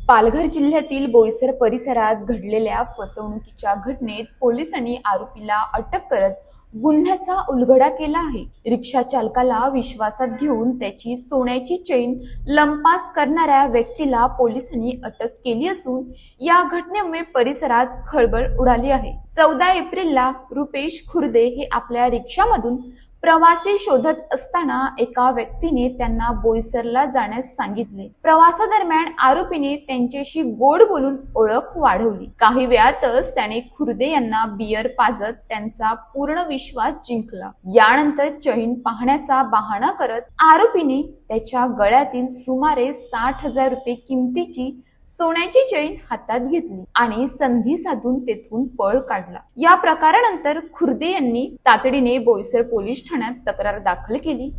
पालघर जिल्ह्यातील बोईसर परिसरात घडलेल्या फसवणुकीच्या घटनेत पोलिसांनी आरोपीला अटक करत गुन्ह्याचा उलगडा केला आहे। रिक्षा चालकाला विश्वासात घेऊन त्याची सोन्याची चेन लंपास करणाऱ्या व्यक्तीला पोलिसांनी अटक केली असून या घटनेमुळे परिसरात खळबळ उडाली आहे। 14 एप्रिलला रुपेश खुर्दे हे आपल्या रिक्षामधून प्रवासी शोधत असताना एका व्यक्तीने त्यांना बोईसरला जाण्यास सांगितले। प्रवासादरम्यान आरोपीने त्यांच्याशी गोड बोलून ओळख वाढवली। काही वेळातच त्याने खुर्दे यांना बियर पाजत त्यांचा पूर्ण विश्वास जिंकला। यानंतर चैन पाहण्याचा बहाणा करत आरोपीने त्याच्या गळ्यातील सुमारे 60,000 रुपये किमतीची सोन्याची चैन हातात घेतली आणि संधी साधून तेथून पळ काढला। या प्रकारानंतर खुर्दे यांनी तातडीने बोईसर पोलीस ठाण्यात तक्रार दाखल केली।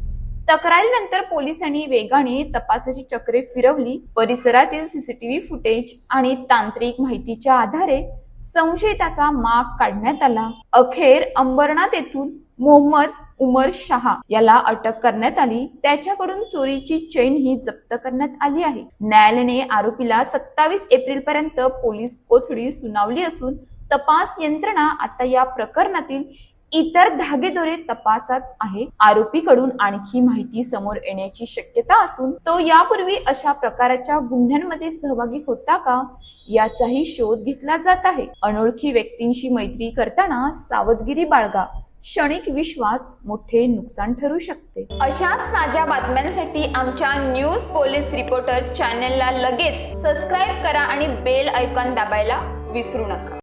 तक्रारीनंतर पोलिसांनी वेगाने तपासाची चक्रे फिरवली। परिसरातील सीसीटीव्ही फुटेज आणि तांत्रिक माहितीच्या आधारे संशयिताचा माग काढण्यात आला। अखेर अंबरनाथ येथून मोहम्मद उमर शाह याला अटक करण्यात आली। त्याच्याकडून चोरीची चैन ही जप्त करण्यात आली आहे। न्यायालयाने आरोपीला 27 एप्रिल पर्यंत पोलीस कोठडी सुनावली असून तपास यंत्रणा आता या प्रकरणातील इतर धागेदोरे तपासात आहे। आरोपीकडून आणखी माहिती समोर येण्याची शक्यता असून तो यापूर्वी अशा प्रकारच्या गुन्ह्यांमध्ये सहभागी होता का याचाही शोध घेतला जात आहे। अनोळखी व्यक्तींशी मैत्री करताना सावधगिरी बाळगा। क्षणिक विश्वास मोठे नुकसान ठरू शकते। अशाच ताज्या बातम्यांसाठी आमच्या न्यूज पोलीस रिपोर्टर चॅनलला लगेच सबस्क्राईब करा आणि बेल आयकॉन दाबायला विसरू नका।